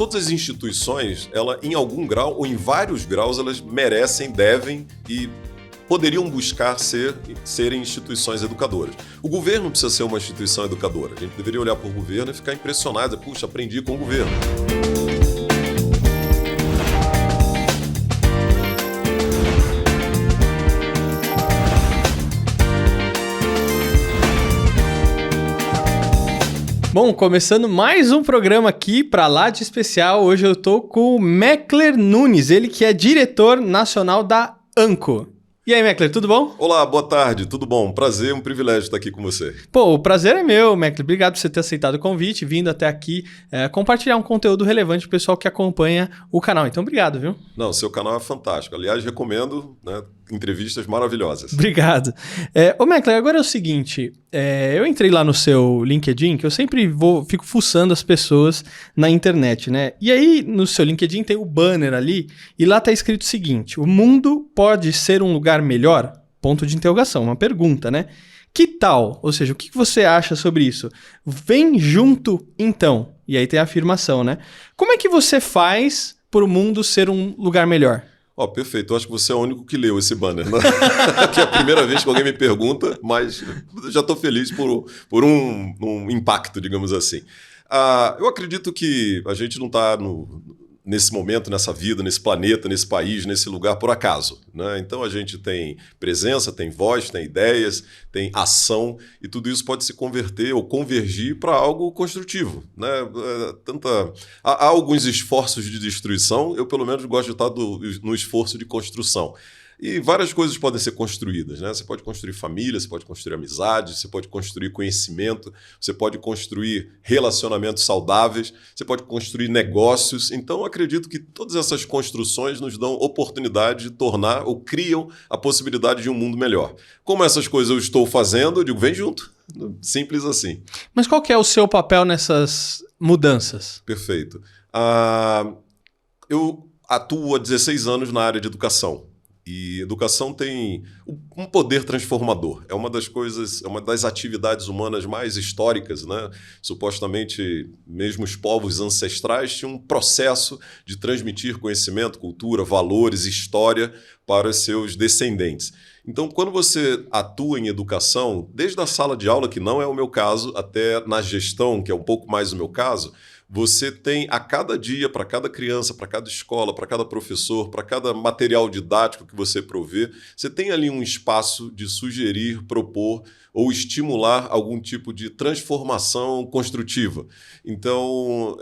todas as instituições, ela, em algum grau ou em vários graus, elas merecem, devem e poderiam buscar serem instituições educadoras. O governo precisa ser uma instituição educadora. A gente deveria olhar para o governo e ficar impressionado. Puxa, aprendi com o governo. Bom, começando mais um programa aqui para lá de especial. Hoje eu tô com o Mekler Nunes, ele que é diretor nacional da ANCO. E aí, Mekler, tudo bom? Olá, boa tarde, tudo bom? Prazer, um privilégio estar aqui com você. Pô, o prazer é meu, Mekler. Obrigado por você ter aceitado o convite, vindo até aqui compartilhar um conteúdo relevante pro pessoal que acompanha o canal. Então, obrigado, viu? Não, seu canal é fantástico. Aliás, recomendo, né, entrevistas maravilhosas. Obrigado. Ô, Mekler, agora é o seguinte, eu entrei lá no seu LinkedIn, que eu sempre fico fuçando as pessoas na internet, né? E aí, no seu LinkedIn tem o banner ali, e lá tá escrito o seguinte: o mundo pode ser um lugar melhor? Ponto de interrogação, uma pergunta, né? Que tal? Ou seja, o que você acha sobre isso? Vem junto, então. E aí tem a afirmação, né? Como é que você faz para o mundo ser um lugar melhor? Perfeito. Eu acho que você é o único que leu esse banner, né? Que é a primeira vez que alguém me pergunta, mas já estou feliz por um impacto, digamos assim. Eu acredito que a gente não está nesse momento, nessa vida, nesse planeta, nesse país, nesse lugar por acaso, né? Então a gente tem presença, tem voz, tem ideias, tem ação, e tudo isso pode se converter ou convergir para algo construtivo, né? Há alguns esforços de destruição, eu pelo menos gosto de estar no esforço de construção. E várias coisas podem ser construídas, né? Você pode construir família, você pode construir amizade, você pode construir conhecimento, você pode construir relacionamentos saudáveis, você pode construir negócios. Então, acredito que todas essas construções nos dão oportunidade de tornar ou criam a possibilidade de um mundo melhor. Como essas coisas eu estou fazendo, eu digo, vem junto. Simples assim. Mas qual que é o seu papel nessas mudanças? Perfeito. Eu atuo há 16 anos na área de educação. E educação tem um poder transformador. É uma das atividades humanas mais históricas, né? Supostamente, mesmo os povos ancestrais tinham um processo de transmitir conhecimento, cultura, valores, história para os seus descendentes. Então, quando você atua em educação, desde a sala de aula, que não é o meu caso, até na gestão, que é um pouco mais o meu caso, você tem a cada dia, para cada criança, para cada escola, para cada professor, para cada material didático que você provê, você tem ali um espaço de sugerir, propor ou estimular algum tipo de transformação construtiva. Então,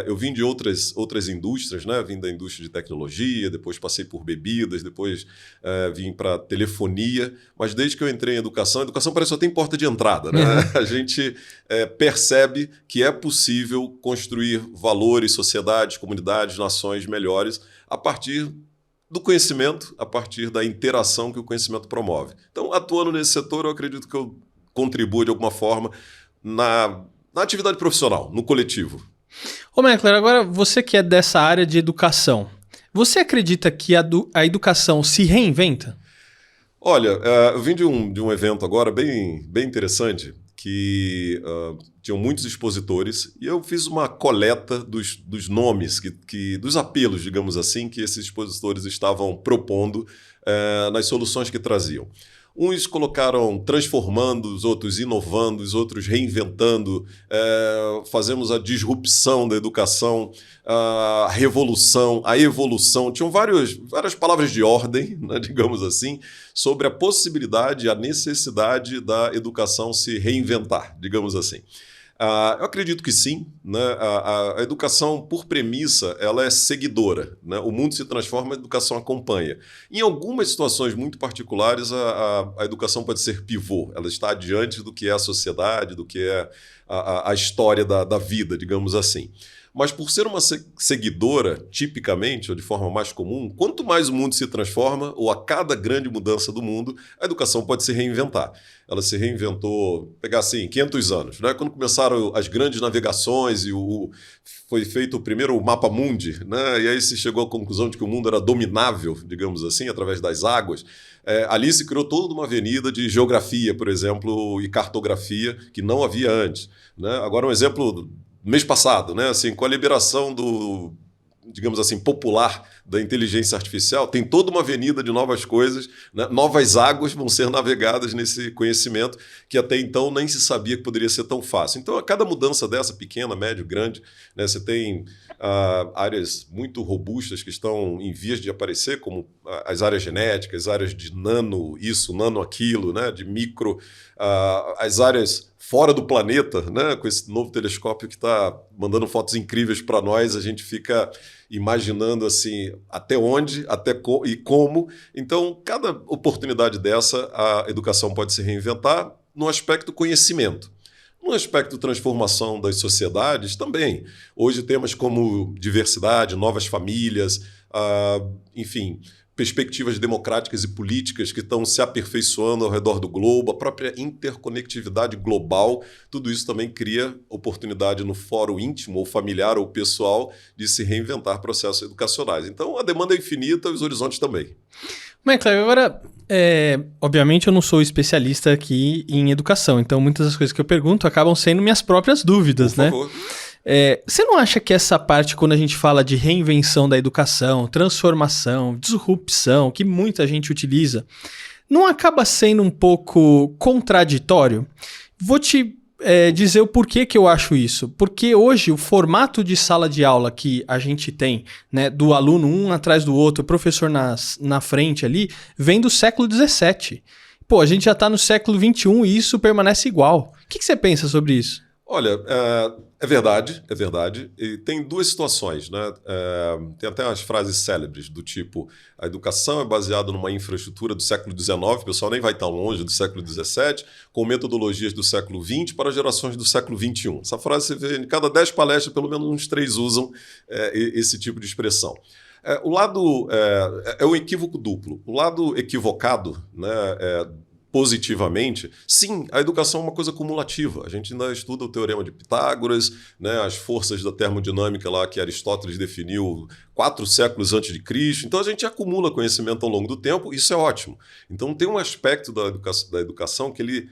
eu vim de outras indústrias, né? Vim da indústria de tecnologia, depois passei por bebidas, depois vim para telefonia, mas desde que eu entrei em educação, a educação parece que só tem porta de entrada, né? A gente percebe que é possível construir valores, sociedades, comunidades, nações melhores a partir do conhecimento, a partir da interação que o conhecimento promove. Então, atuando nesse setor, eu acredito que eu contribuo de alguma forma na atividade profissional, no coletivo. Ô, Mekler, agora você que é dessa área de educação, você acredita que a educação se reinventa? Olha, eu vim de um evento agora bem interessante, que tinham muitos expositores, e eu fiz uma coleta dos nomes, dos apelos, digamos assim, que esses expositores estavam propondo nas soluções que traziam. Uns colocaram transformando, os outros inovando, os outros reinventando, fazemos a disrupção da educação, a revolução, a evolução. Tinham várias palavras de ordem, né, digamos assim, sobre a possibilidade, a necessidade da educação se reinventar, digamos assim. Eu acredito que sim, né? A educação, por premissa, ela é seguidora, né? O mundo se transforma, a educação acompanha. Em algumas situações muito particulares, a educação pode ser pivô, ela está adiante do que é a sociedade, do que é a história da vida, digamos assim. Mas por ser uma seguidora, tipicamente, ou de forma mais comum, quanto mais o mundo se transforma, ou a cada grande mudança do mundo, a educação pode se reinventar. Ela se reinventou, pegar assim, 500 anos, né? Quando começaram as grandes navegações e foi feito o primeiro mapa mundi, né? E aí se chegou à conclusão de que o mundo era dominável, digamos assim, através das águas. Ali se criou toda uma avenida de geografia, por exemplo, e cartografia, que não havia antes, né? Agora um exemplo mês passado, né? Assim, com a liberação do, digamos assim, popular da inteligência artificial, tem toda uma avenida de novas coisas, né? Novas águas vão ser navegadas nesse conhecimento que até então nem se sabia que poderia ser tão fácil. Então, a cada mudança dessa, pequena, médio, grande, né? Você tem áreas muito robustas que estão em vias de aparecer, como as áreas genéticas, áreas de nano isso, nano aquilo, né? De micro, as áreas fora do planeta, né? Com esse novo telescópio que está mandando fotos incríveis para nós, a gente fica imaginando assim até onde, e como. Então, cada oportunidade dessa, a educação pode se reinventar no aspecto conhecimento. No aspecto transformação das sociedades também. Hoje temas como diversidade, novas famílias, enfim, perspectivas democráticas e políticas que estão se aperfeiçoando ao redor do globo, a própria interconectividade global, tudo isso também cria oportunidade no fórum íntimo ou familiar ou pessoal de se reinventar processos educacionais. Então, a demanda é infinita e os horizontes também. Cleber, agora, obviamente eu não sou especialista aqui em educação, então muitas das coisas que eu pergunto acabam sendo minhas próprias dúvidas, Por favor. Você não acha que essa parte, quando a gente fala de reinvenção da educação, transformação, disrupção, que muita gente utiliza, não acaba sendo um pouco contraditório? Vou te dizer o porquê que eu acho isso. Porque hoje o formato de sala de aula que a gente tem, né, do aluno um atrás do outro, o professor na frente ali, vem do século XVII. Pô, a gente já está no século XXI e isso permanece igual. O que você pensa sobre isso? Olha, é verdade. E tem duas situações, né? Tem até umas frases célebres do tipo: a educação é baseada numa infraestrutura do século XIX, o pessoal nem vai tão longe do século XVII, com metodologias do século XX para gerações do século XXI. Essa frase você vê em cada 10 palestras, pelo menos uns 3 usam esse tipo de expressão. O lado é um equívoco duplo. O lado equivocado, né, positivamente, sim, a educação é uma coisa cumulativa. A gente ainda estuda o teorema de Pitágoras, né, as forças da termodinâmica lá que Aristóteles definiu 4 séculos antes de Cristo. Então a gente acumula conhecimento ao longo do tempo, isso é ótimo. Então tem um aspecto da educação que ele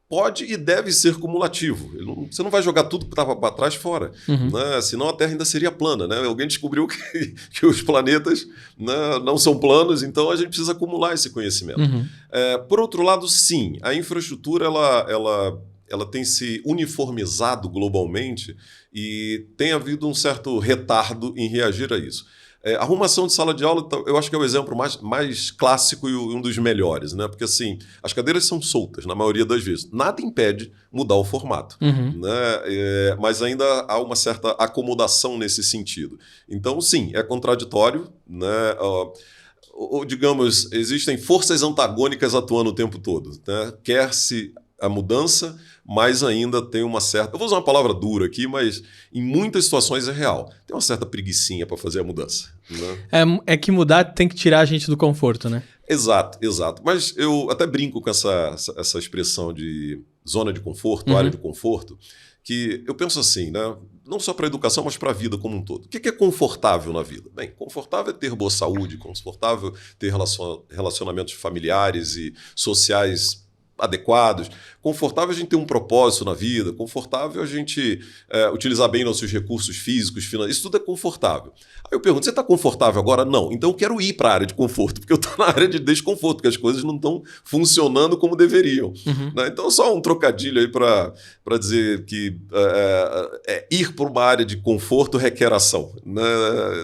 pode e deve ser cumulativo. Você não vai jogar tudo que estava para trás fora, né? Senão a Terra ainda seria plana. Né? Alguém descobriu que os planetas, né, não são planos, então a gente precisa acumular esse conhecimento. Por outro lado, sim, a infraestrutura ela tem se uniformizado globalmente e tem havido um certo retardo em reagir a isso. Arrumação de sala de aula, eu acho que é o exemplo mais clássico e um dos melhores, né? Porque assim, as cadeiras são soltas na maioria das vezes. Nada impede mudar o formato, né? Mas ainda há uma certa acomodação nesse sentido. Então, sim, é contraditório, né? Ou, digamos, existem forças antagônicas atuando o tempo todo, né? Quer-se a mudança, mas ainda tem uma certa... Eu vou usar uma palavra dura aqui, mas em muitas situações é real. Tem uma certa preguicinha para fazer a mudança. Né? É que mudar tem que tirar a gente do conforto, né? Exato. Mas eu até brinco com essa expressão de zona de conforto, área de conforto, que eu penso assim, né? Não só para a educação, mas para a vida como um todo. O que é confortável na vida? Bem, confortável é ter boa saúde, confortável ter relacionamentos familiares e sociais adequados, confortável a gente ter um propósito na vida, confortável a gente utilizar bem nossos recursos físicos, financeiros, isso tudo é confortável. Aí eu pergunto, você está confortável agora? Não. Então eu quero ir para a área de conforto, porque eu estou na área de desconforto, porque as coisas não estão funcionando como deveriam. Né? Então só um trocadilho aí para dizer que ir para uma área de conforto requer ação. Né?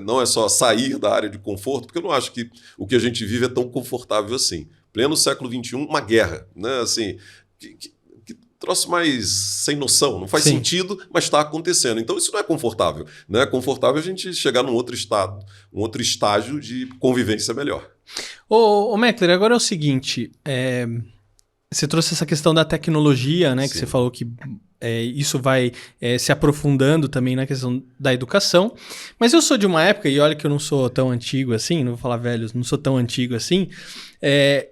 Não é só sair da área de conforto, porque eu não acho que o que a gente vive é tão confortável assim. Pleno século XXI, uma guerra, né? Assim, que troço mais sem noção, não faz sentido, mas está acontecendo. Então isso não é confortável. Né? É confortável a gente chegar num outro estado, um outro estágio de convivência melhor. Ô Meckler, agora é o seguinte, você trouxe essa questão da tecnologia, né? Que você falou que isso vai se aprofundando também na questão da educação. Mas eu sou de uma época, e olha que eu não sou tão antigo assim, não vou falar velho, não sou tão antigo assim,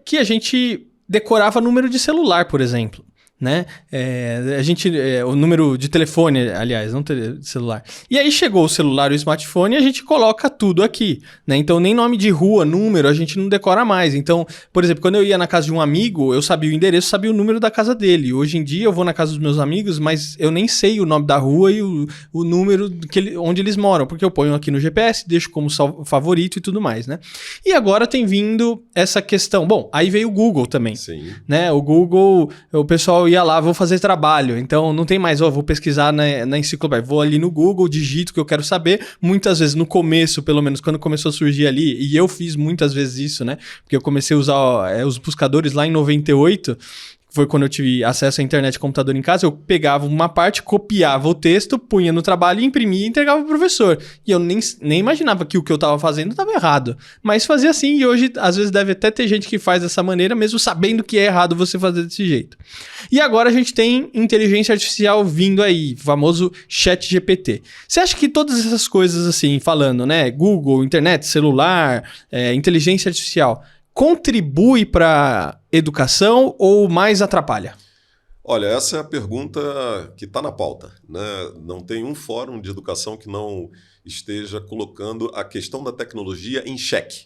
que a gente decorava número de celular, por exemplo. né? O número de telefone, aliás, não celular. E aí chegou o celular e o smartphone e a gente coloca tudo aqui, né? Então nem nome de rua, número, a gente não decora mais. Então, por exemplo, quando eu ia na casa de um amigo, eu sabia o endereço, sabia o número da casa dele. Hoje em dia eu vou na casa dos meus amigos, mas eu nem sei o nome da rua e o número onde eles moram, porque eu ponho aqui no GPS, deixo como favorito e tudo mais, né? E agora tem vindo essa questão. Bom, aí veio o Google também. Sim. Né? O Google, o pessoal ia lá, vou fazer trabalho. Então não tem mais, vou pesquisar na enciclopédia. Vou ali no Google, digito o que eu quero saber. Muitas vezes no começo, pelo menos quando começou a surgir ali, e eu fiz muitas vezes isso, né? Porque eu comecei a usar os buscadores lá em 98. Foi quando eu tive acesso à internet e computador em casa, eu pegava uma parte, copiava o texto, punha no trabalho, imprimia e entregava pro professor. E eu nem imaginava que o que eu estava fazendo estava errado. Mas fazia assim, e hoje, às vezes, deve até ter gente que faz dessa maneira, mesmo sabendo que é errado você fazer desse jeito. E agora a gente tem inteligência artificial vindo aí, o famoso ChatGPT. Você acha que todas essas coisas, assim, falando, né? Google, internet, celular, inteligência artificial, contribui para educação ou mais atrapalha? Olha, essa é a pergunta que está na pauta, né? Não tem um fórum de educação que não esteja colocando a questão da tecnologia em xeque.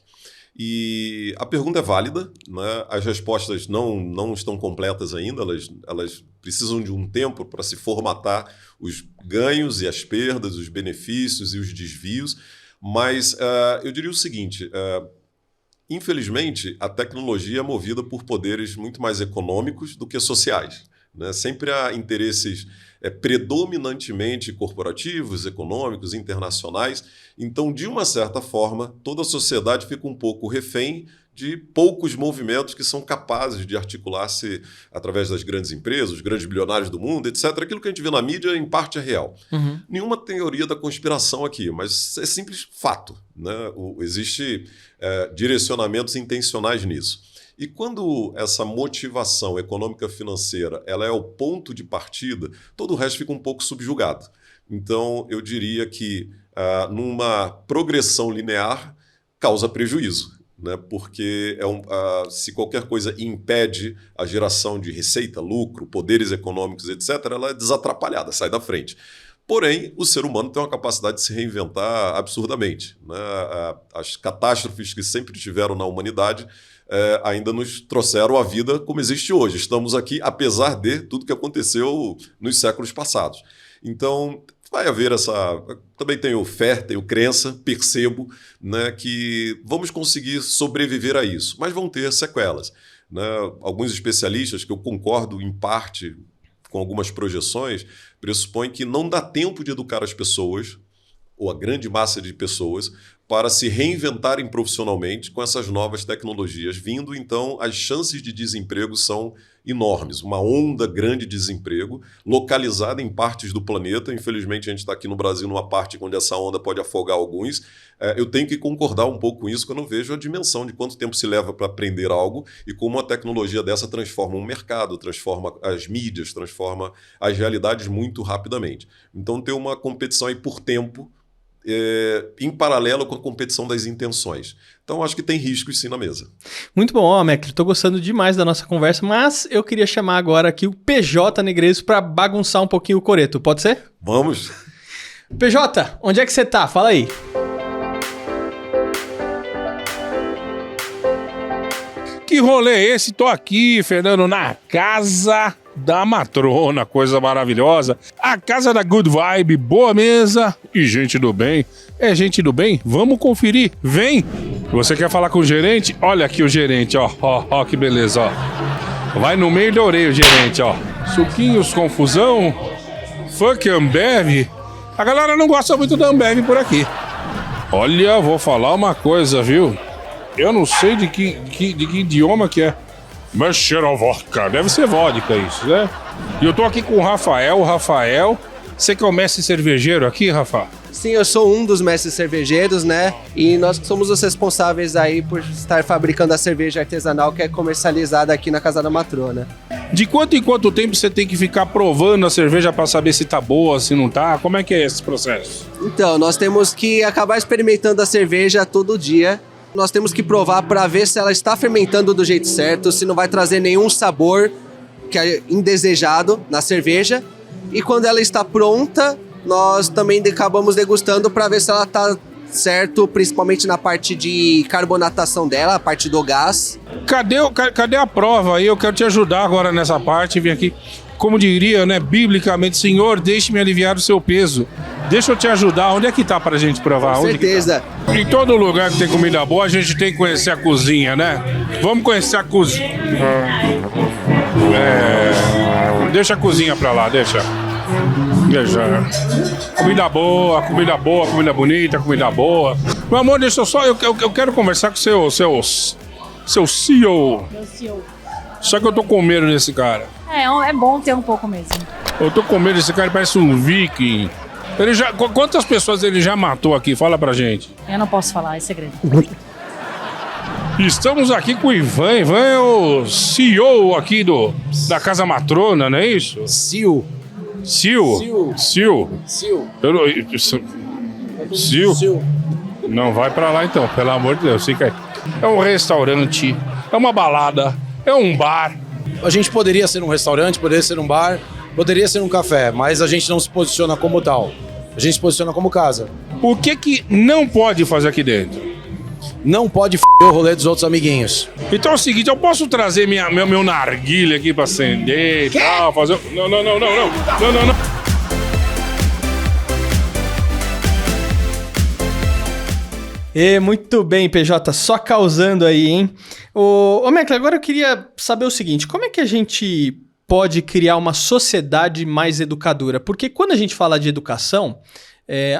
E a pergunta é válida, né? As respostas não estão completas ainda, elas precisam de um tempo para se formatar os ganhos e as perdas, os benefícios e os desvios, mas eu diria o seguinte... Infelizmente, a tecnologia é movida por poderes muito mais econômicos do que sociais, né? Sempre há interesses predominantemente corporativos, econômicos, internacionais. Então, de uma certa forma, toda a sociedade fica um pouco refém de poucos movimentos que são capazes de articular-se através das grandes empresas, os grandes bilionários do mundo, etc. Aquilo que a gente vê na mídia, em parte, é real. Uhum. Nenhuma teoria da conspiração aqui, mas é simples fato, né? Existe direcionamentos intencionais nisso. E quando essa motivação econômica financeira ela é o ponto de partida, todo o resto fica um pouco subjugado. Então, eu diria que numa progressão linear causa prejuízo, né? Porque se qualquer coisa impede a geração de receita, lucro, poderes econômicos, etc., ela é desatrapalhada, sai da frente. Porém, o ser humano tem uma capacidade de se reinventar absurdamente, né? As catástrofes que sempre tiveram na humanidade ainda nos trouxeram a vida como existe hoje. Estamos aqui, apesar de tudo que aconteceu nos séculos passados. Então, vai haver também tenho fé, tenho crença, percebo, né, que vamos conseguir sobreviver a isso, mas vão ter sequelas, né? Alguns especialistas, que eu concordo em parte com algumas projeções, pressupõem que não dá tempo de educar as pessoas, ou a grande massa de pessoas, para se reinventarem profissionalmente com essas novas tecnologias vindo. Então, as chances de desemprego são enormes. Uma onda grande de desemprego, localizada em partes do planeta. Infelizmente, a gente está aqui no Brasil numa parte onde essa onda pode afogar alguns. Eu tenho que concordar um pouco com isso quando eu vejo a dimensão de quanto tempo se leva para aprender algo e como uma tecnologia dessa transforma um mercado, transforma as mídias, transforma as realidades muito rapidamente. Então, tem uma competição aí por tempo, em paralelo com a competição das intenções. Então, acho que tem riscos sim na mesa. Muito bom, Mecler. Estou gostando demais da nossa conversa, mas eu queria chamar agora aqui o PJ Negresco para bagunçar um pouquinho o coreto. Pode ser? Vamos. PJ, onde é que você tá? Fala aí. Que rolê é esse? Tô aqui, Fernando, na casa da matrona, coisa maravilhosa. A casa da Good Vibe, boa mesa e gente do bem. É gente do bem? Vamos conferir. Vem! Você quer falar com o gerente? Olha aqui o gerente, ó que beleza, ó. Vai no meio da orelha o gerente, ó. Suquinhos, confusão, funk Ambev. A galera não gosta muito da Ambev por aqui. Olha, vou falar uma coisa, viu? Eu não sei de que idioma que é. Mas cheira vodka. Deve ser vodka isso, né? E eu tô aqui com o Rafael. Rafael, você que é o mestre cervejeiro aqui, Rafa? Sim, eu sou um dos mestres cervejeiros, né? E nós somos os responsáveis aí por estar fabricando a cerveja artesanal que é comercializada aqui na Casa da Matrona. De quanto em quanto tempo você tem que ficar provando a cerveja para saber se tá boa, se não tá? Como é que é esse processo? Então, nós temos que acabar experimentando a cerveja todo dia. Nós temos que provar para ver se ela está fermentando do jeito certo, se não vai trazer nenhum sabor que é indesejado na cerveja. E quando ela está pronta, nós também acabamos degustando para ver se ela está certo, principalmente na parte de carbonatação dela, a parte do gás. Cadê a prova aí? Eu quero te ajudar agora nessa parte. Vim aqui, como diria, né, biblicamente, Senhor, deixe-me aliviar o seu peso. Deixa eu te ajudar. Onde é que tá pra gente provar? Com certeza. Tá? Em todo lugar que tem comida boa, a gente tem que conhecer a cozinha, né? Vamos conhecer a cozinha. Deixa a cozinha pra lá, deixa. Comida boa, comida bonita, comida boa. Meu amor, deixa eu só. Eu quero conversar com o seu CEO. Meu CEO. Só que eu tô com medo desse cara. É bom ter um pouco mesmo. Eu tô com medo desse cara, ele parece um viking. Quantas pessoas ele já matou aqui? Fala pra gente. Eu não posso falar, é segredo. Estamos aqui com o Ivan. Ivan é o CEO aqui da Casa Matrona, não é isso? Sil. Sil? Sil? Não, vai pra lá então, pelo amor de Deus. Fica aí. É um restaurante, é uma balada, é um bar. A gente poderia ser um restaurante, poderia ser um bar, poderia ser um café, mas a gente não se posiciona como tal. A gente se posiciona como casa. O que não pode fazer aqui dentro? Não pode o rolê dos outros amiguinhos. Então é o seguinte, eu posso trazer meu narguilha aqui pra acender e tal, fazer... Não. Muito bem, PJ, só causando aí, hein? Ô Mecla, agora eu queria saber o seguinte, como é que a gente pode criar uma sociedade mais educadora? Porque quando a gente fala de educação,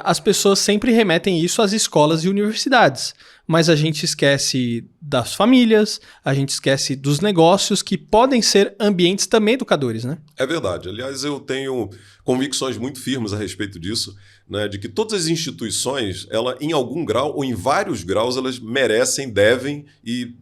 as pessoas sempre remetem isso às escolas e universidades, mas a gente esquece das famílias, a gente esquece dos negócios que podem ser ambientes também educadores, né? É verdade. Aliás, eu tenho convicções muito firmes a respeito disso, né, de que todas as instituições, ela, em algum grau ou em vários graus, elas merecem, devem e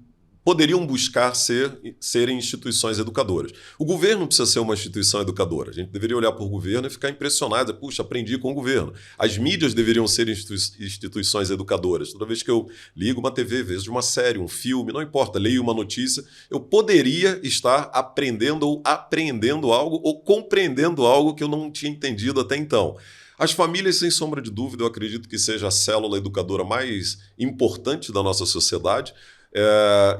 poderiam buscar serem instituições educadoras. O governo precisa ser uma instituição educadora. A gente deveria olhar para o governo e ficar impressionado. Puxa, aprendi com o governo. As mídias deveriam ser instituições educadoras. Toda vez que eu ligo uma TV, vejo uma série, um filme, não importa, leio uma notícia, eu poderia estar aprendendo ou apreendendo algo ou compreendendo algo que eu não tinha entendido até então. As famílias, sem sombra de dúvida, eu acredito que seja a célula educadora mais importante da nossa sociedade.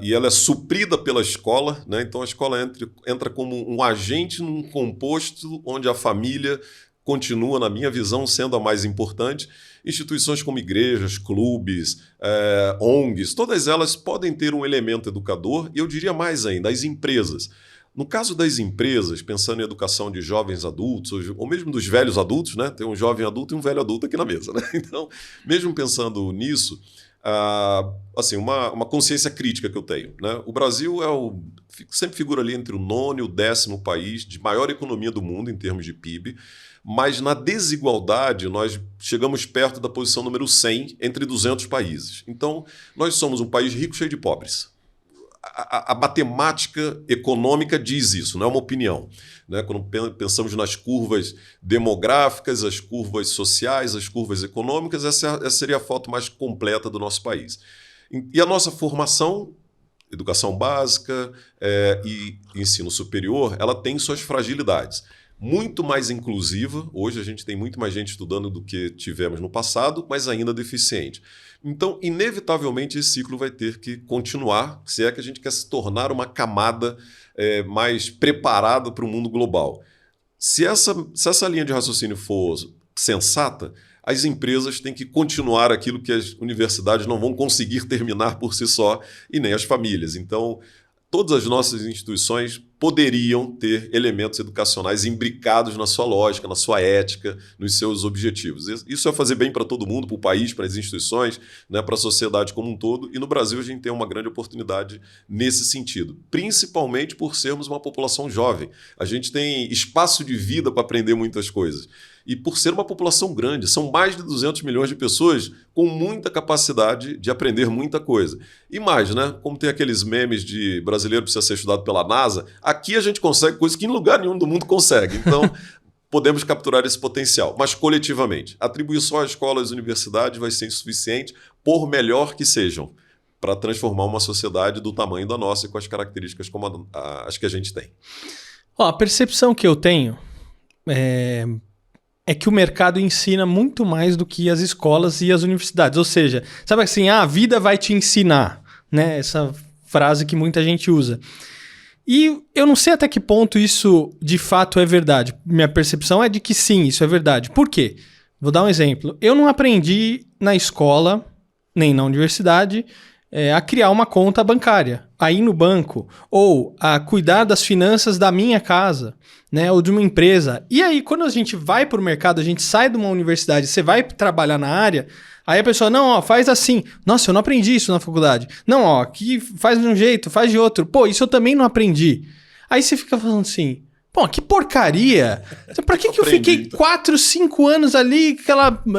E ela é suprida pela escola, né? Então a escola entra como um agente num composto onde a família continua, na minha visão, sendo a mais importante. Instituições como igrejas, clubes, ONGs, todas elas podem ter um elemento educador, e eu diria mais ainda, as empresas. No caso das empresas, pensando em educação de jovens adultos, ou mesmo dos velhos adultos, né? Tem um jovem adulto e um velho adulto aqui na mesa, né? Então, mesmo pensando nisso, assim, uma consciência crítica que eu tenho, né? O Brasil sempre figura ali entre o 9º e o 10º país de maior economia do mundo em termos de PIB, mas na desigualdade nós chegamos perto da posição número 100 entre 200 países. Então, nós somos um país rico cheio de pobres. A matemática econômica diz isso, não é uma opinião, né? Quando pensamos nas curvas demográficas, as curvas sociais, as curvas econômicas, essa seria a foto mais completa do nosso país. E a nossa formação, educação básica e ensino superior, ela tem suas fragilidades. Muito mais inclusiva, hoje a gente tem muito mais gente estudando do que tivemos no passado, mas ainda deficiente. Então, inevitavelmente, esse ciclo vai ter que continuar, se é que a gente quer se tornar uma camada mais preparada para o mundo global. Se essa linha de raciocínio for sensata, as empresas têm que continuar aquilo que as universidades não vão conseguir terminar por si só, e nem as famílias. Então, todas as nossas instituições poderiam ter elementos educacionais imbricados na sua lógica, na sua ética, nos seus objetivos. Isso é fazer bem para todo mundo, para o país, para as instituições, né, para a sociedade como um todo. E no Brasil a gente tem uma grande oportunidade nesse sentido, principalmente por sermos uma população jovem. A gente tem espaço de vida para aprender muitas coisas. E por ser uma população grande, são mais de 200 milhões de pessoas com muita capacidade de aprender muita coisa. E mais, né? Como tem aqueles memes de brasileiro precisa ser estudado pela NASA, aqui a gente consegue coisas que em lugar nenhum do mundo consegue. Então, podemos capturar esse potencial. Mas coletivamente, atribuir só às escolas e universidades vai ser insuficiente, por melhor que sejam, para transformar uma sociedade do tamanho da nossa e com as características como as que a gente tem. Ó, a percepção que eu tenho é que o mercado ensina muito mais do que as escolas e as universidades. Ou seja, sabe assim, a vida vai te ensinar, né? Essa frase que muita gente usa. E eu não sei até que ponto isso de fato é verdade. Minha percepção é de que sim, isso é verdade. Por quê? Vou dar um exemplo. Eu não aprendi na escola, nem na universidade, a criar uma conta bancária, a ir no banco, ou a cuidar das finanças da minha casa, né, ou de uma empresa. E aí, quando a gente vai para o mercado, a gente sai de uma universidade, você vai trabalhar na área, aí a pessoa, não, ó, faz assim. Nossa, eu não aprendi isso na faculdade. Não, ó, aqui faz de um jeito, faz de outro. Pô, isso eu também não aprendi. Aí você fica falando assim, pô, que porcaria. Pra que eu fiquei 4, 5 anos ali,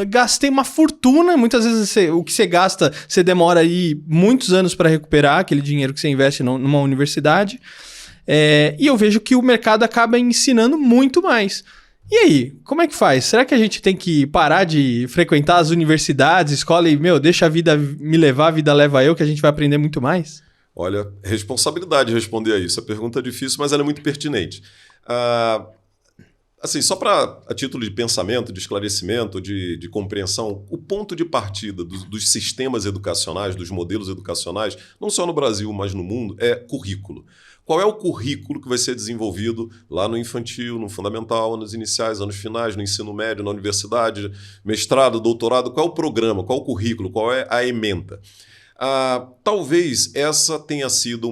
gastei uma fortuna. Muitas vezes o que você gasta, você demora aí muitos anos para recuperar aquele dinheiro que você investe numa universidade. E eu vejo que o mercado acaba ensinando muito mais. E aí, como é que faz? Será que a gente tem que parar de frequentar as universidades, escola e, deixa a vida me levar, a vida leva eu, que a gente vai aprender muito mais? Olha, responsabilidade de responder a isso. A pergunta é difícil, mas ela é muito pertinente. Assim, só a título de pensamento, de esclarecimento, de compreensão, o ponto de partida dos sistemas educacionais, dos modelos educacionais, não só no Brasil, mas no mundo, é currículo. Qual é o currículo que vai ser desenvolvido lá no infantil, no fundamental, nos iniciais, anos finais, no ensino médio, na universidade, mestrado, doutorado? Qual é o programa, qual é o currículo, qual é a ementa? Talvez essa tenha sido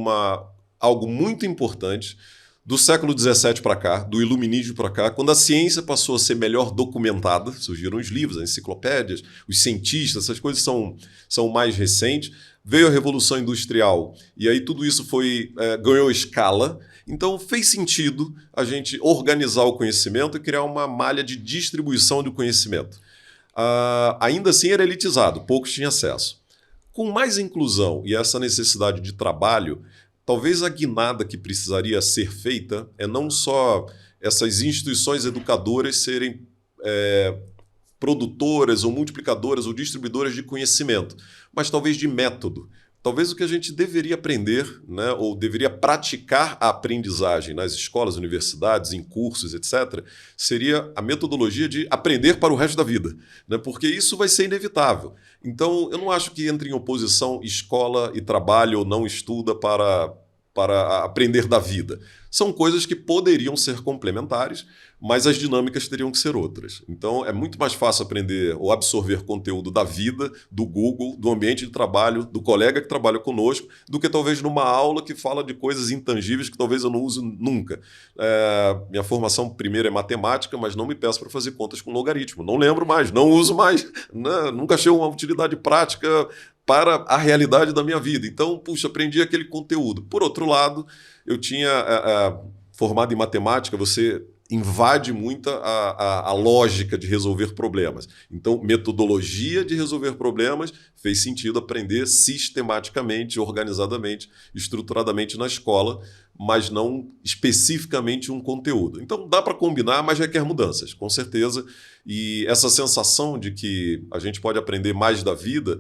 algo muito importante do século XVII para cá, do iluminismo para cá, quando a ciência passou a ser melhor documentada, surgiram os livros, as enciclopédias, os cientistas, essas coisas são mais recentes. Veio a Revolução Industrial e aí tudo isso ganhou escala. Então fez sentido a gente organizar o conhecimento e criar uma malha de distribuição do conhecimento. Ainda assim era elitizado, poucos tinham acesso. Com mais inclusão e essa necessidade de trabalho, talvez a guinada que precisaria ser feita é não só essas instituições educadoras serem produtoras ou multiplicadoras ou distribuidoras de conhecimento, mas talvez de método. Talvez o que a gente deveria aprender, né, ou deveria praticar a aprendizagem nas escolas, universidades, em cursos, etc., seria a metodologia de aprender para o resto da vida, né, porque isso vai ser inevitável. Então, eu não acho que entre em oposição escola e trabalho ou não estuda para aprender da vida. São coisas que poderiam ser complementares, mas as dinâmicas teriam que ser outras. Então, é muito mais fácil aprender ou absorver conteúdo da vida, do Google, do ambiente de trabalho, do colega que trabalha conosco, do que talvez numa aula que fala de coisas intangíveis que talvez eu não use nunca. Minha formação primeira é matemática, mas não me peço para fazer contas com logaritmo. Não lembro mais, não uso mais, né? Nunca achei uma utilidade prática para a realidade da minha vida. Então, aprendi aquele conteúdo. Por outro lado, eu tinha formado em matemática, você invade muito a lógica de resolver problemas. Então, metodologia de resolver problemas fez sentido aprender sistematicamente, organizadamente, estruturadamente na escola, mas não especificamente um conteúdo. Então, dá para combinar, mas requer mudanças, com certeza. E essa sensação de que a gente pode aprender mais da vida,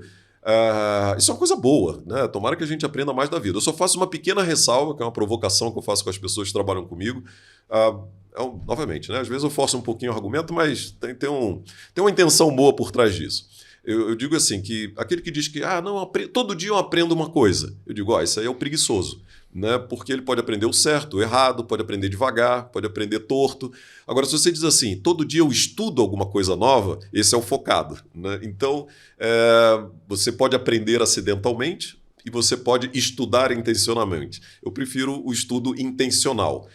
isso é uma coisa boa, né? Tomara que a gente aprenda mais da vida. Eu só faço uma pequena ressalva, que é uma provocação que eu faço com as pessoas que trabalham comigo. Novamente, né? Às vezes eu forço um pouquinho o argumento, mas tem uma intenção boa por trás disso. Eu digo assim, que aquele que diz que todo dia eu aprendo uma coisa, eu digo, isso aí é o preguiçoso, né? Porque ele pode aprender o certo, o errado, pode aprender devagar, pode aprender torto. Agora, se você diz assim, todo dia eu estudo alguma coisa nova, esse é o focado, né? Então, você pode aprender acidentalmente e você pode estudar intencionalmente. Eu prefiro o estudo intencional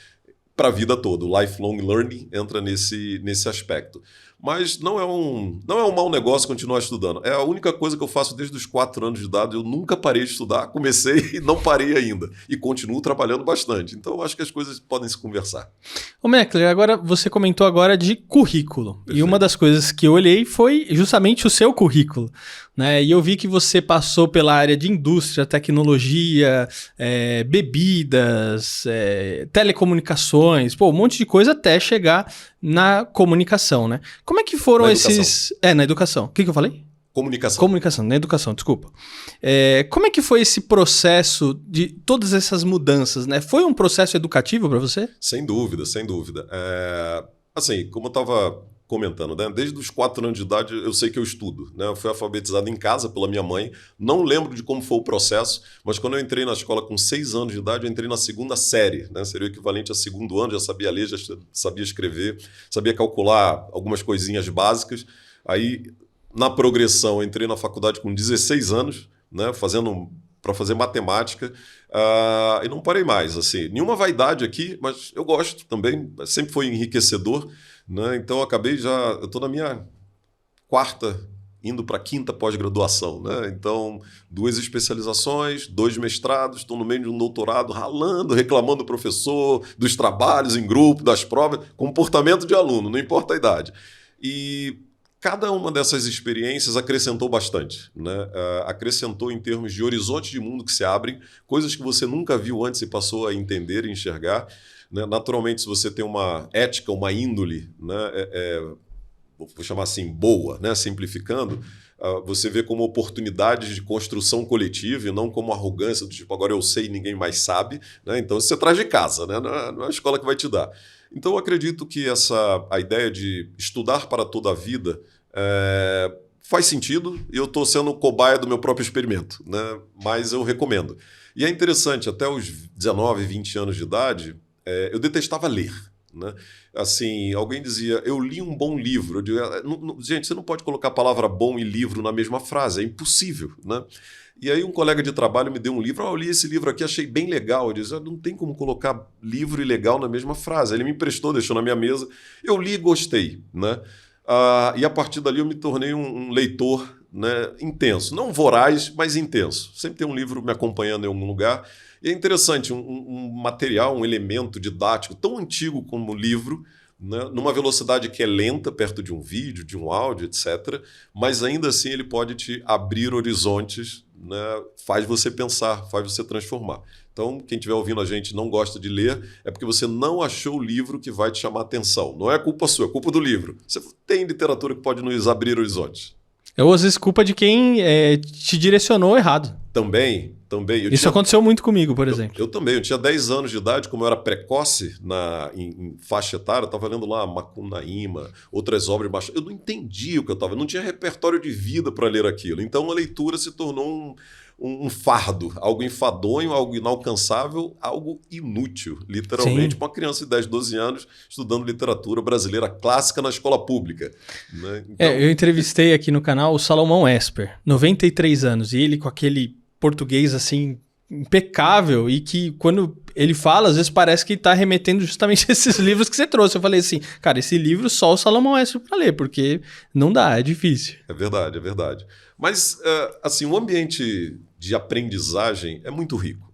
para a vida toda. O lifelong learning entra nesse aspecto. Mas não é um mau negócio continuar estudando. É a única coisa que eu faço desde os 4 anos de idade. Eu nunca parei de estudar, comecei e não parei ainda. E continuo trabalhando bastante. Então, eu acho que as coisas podem se conversar. Ô, Meckler, agora você comentou agora de currículo. Perfeito. E uma das coisas que eu olhei foi justamente o seu currículo, né? E eu vi que você passou pela área de indústria, tecnologia, bebidas, telecomunicações, um monte de coisa até chegar na comunicação, né? Como é que foram Na esses... educação. Na educação. O que eu falei? Comunicação. Comunicação, na educação, desculpa. Como é que foi esse processo de todas essas mudanças, né? Foi um processo educativo para você? Sem dúvida, sem dúvida. Assim, como eu estava comentando, né? Desde os 4 anos de idade eu sei que eu estudo, né? Eu fui alfabetizado em casa pela minha mãe, não lembro de como foi o processo, mas quando eu entrei na escola com 6 anos de idade, eu entrei na 2ª série, né? Seria o equivalente a 2º ano, já sabia ler, já sabia escrever, sabia calcular algumas coisinhas básicas. Aí, na progressão, eu entrei na faculdade com 16 anos, né? Para fazer matemática, e não parei mais. Assim, nenhuma vaidade aqui, mas eu gosto também, sempre foi enriquecedor, né? Então eu estou na minha 4ª, indo para a 5ª pós-graduação, né? Então, 2 especializações, 2 mestrados, estou no meio de um doutorado, ralando, reclamando do professor, dos trabalhos em grupo, das provas, comportamento de aluno, não importa a idade. E cada uma dessas experiências acrescentou bastante, né? Acrescentou em termos de horizontes de mundo que se abrem, coisas que você nunca viu antes e passou a entender e enxergar, né? Naturalmente, se você tem uma ética, uma índole, né? Vou chamar assim, boa, né? Simplificando, você vê como oportunidades de construção coletiva e não como arrogância do tipo, agora eu sei e ninguém mais sabe, né? Então você traz de casa, né? Não é a escola que vai te dar. Então eu acredito que a ideia de estudar para toda a vida faz sentido e eu estou sendo cobaia do meu próprio experimento, né? Mas eu recomendo. E é interessante, até os 19, 20 anos de idade, eu detestava ler, né? Assim, alguém dizia, eu li um bom livro. Eu digo, gente, você não pode colocar a palavra bom e livro na mesma frase, é impossível, né? E aí um colega de trabalho me deu um livro, eu li esse livro aqui, achei bem legal. Eu disse, não tem como colocar livro e legal na mesma frase. Ele me emprestou, deixou na minha mesa, eu li e gostei, né? E a partir dali eu me tornei um leitor, né, intenso. Não voraz, mas intenso. Sempre tem um livro me acompanhando em algum lugar. E é interessante, um material, um elemento didático tão antigo como o livro, né, numa velocidade que é lenta, perto de um vídeo, de um áudio, etc. Mas ainda assim ele pode te abrir horizontes, né, faz você pensar, faz você transformar. Então, quem estiver ouvindo a gente e não gosta de ler, é porque você não achou o livro que vai te chamar a atenção. Não é culpa sua, é culpa do livro. Você tem literatura que pode nos abrir horizontes. Ou às vezes culpa de quem te direcionou errado. Também. Isso aconteceu muito comigo, por exemplo. Eu também. Eu tinha 10 anos de idade, como eu era precoce em faixa etária, eu estava lendo lá Macunaíma, outras obras. Eu não entendia o que eu estava, não tinha repertório de vida para ler aquilo. Então a leitura se tornou um fardo, algo enfadonho, algo inalcançável, algo inútil, literalmente, para uma criança de 10, 12 anos estudando literatura brasileira clássica na escola pública, né? Então... eu entrevistei aqui no canal o Salomão Esper, 93 anos, e ele com aquele português assim impecável e que quando ele fala, às vezes parece que está remetendo justamente a esses livros que você trouxe. Eu falei assim, cara, esse livro só o Salomão Esper para ler, porque não dá, é difícil. É verdade, é verdade. Mas, assim, o ambiente de aprendizagem é muito rico.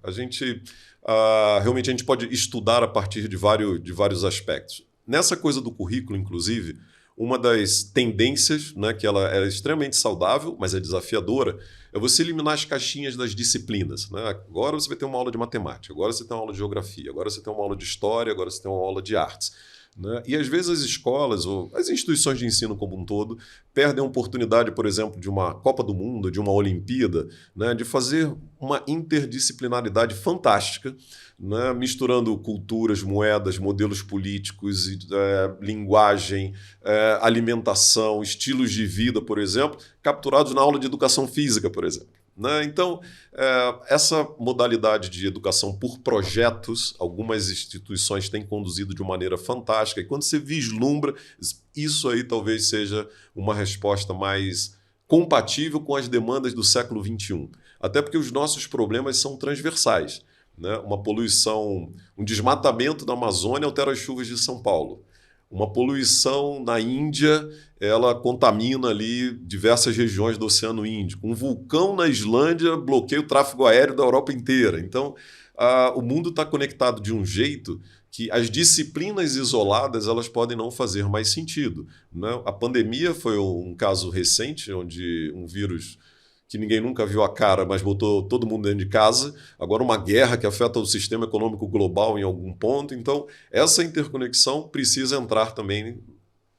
Realmente a gente pode estudar a partir de vários aspectos. Nessa coisa do currículo, inclusive, uma das tendências, né, que ela é extremamente saudável, mas é desafiadora, é você eliminar as caixinhas das disciplinas, né? Agora você vai ter uma aula de matemática, agora você tem uma aula de geografia, agora você tem uma aula de história, agora você tem uma aula de artes, né? E às vezes as escolas ou as instituições de ensino como um todo perdem a oportunidade, por exemplo, de uma Copa do Mundo, de uma Olimpíada, né, de fazer uma interdisciplinaridade fantástica, né, misturando culturas, moedas, modelos políticos, linguagem, alimentação, estilos de vida, por exemplo, capturados na aula de educação física, por exemplo. Né? Então, essa modalidade de educação por projetos, algumas instituições têm conduzido de maneira fantástica, e quando você vislumbra, isso aí talvez seja uma resposta mais compatível com as demandas do século XXI. Até porque os nossos problemas são transversais, né? Uma poluição, um desmatamento da Amazônia altera as chuvas de São Paulo. Uma poluição na Índia, ela contamina ali diversas regiões do Oceano Índico. Um vulcão na Islândia bloqueia o tráfego aéreo da Europa inteira. Então, o mundo está conectado de um jeito que as disciplinas isoladas elas podem não fazer mais sentido, né? A pandemia foi um caso recente, onde um vírus que ninguém nunca viu a cara, mas botou todo mundo dentro de casa. Agora uma guerra que afeta o sistema econômico global em algum ponto. Então, essa interconexão precisa entrar também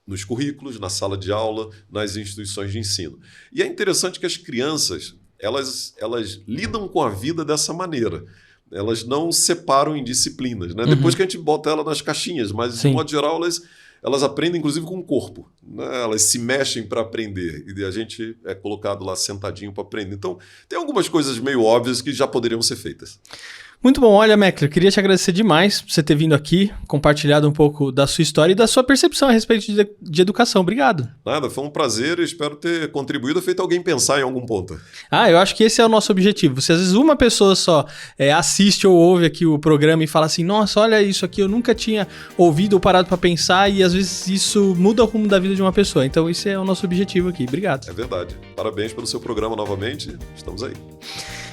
nos currículos, na sala de aula, nas instituições de ensino. E é interessante que as crianças, elas lidam com a vida dessa maneira. Elas não separam em disciplinas, né? Depois que a gente bota ela nas caixinhas, mas Sim. de modo geral elas aprendem inclusive com o corpo, né? Elas se mexem para aprender e a gente é colocado lá sentadinho para aprender. Então tem algumas coisas meio óbvias que já poderiam ser feitas. Muito bom. Olha, Meckler, queria te agradecer demais por você ter vindo aqui, compartilhado um pouco da sua história e da sua percepção a respeito de educação. Obrigado. Nada, foi um prazer e espero ter contribuído, feito alguém pensar em algum ponto. Eu acho que esse é o nosso objetivo. Se às vezes uma pessoa só assiste ou ouve aqui o programa e fala assim, nossa, olha isso aqui, eu nunca tinha ouvido ou parado para pensar, e às vezes isso muda o rumo da vida de uma pessoa. Então esse é o nosso objetivo aqui. Obrigado. É verdade. Parabéns pelo seu programa novamente. Estamos aí.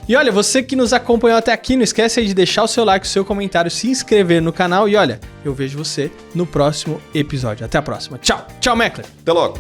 E olha, você que nos acompanhou até aqui, não esquece aí de deixar o seu like, o seu comentário, se inscrever no canal. E olha, eu vejo você no próximo episódio. Até a próxima. Tchau. Tchau, Meckler. Até logo.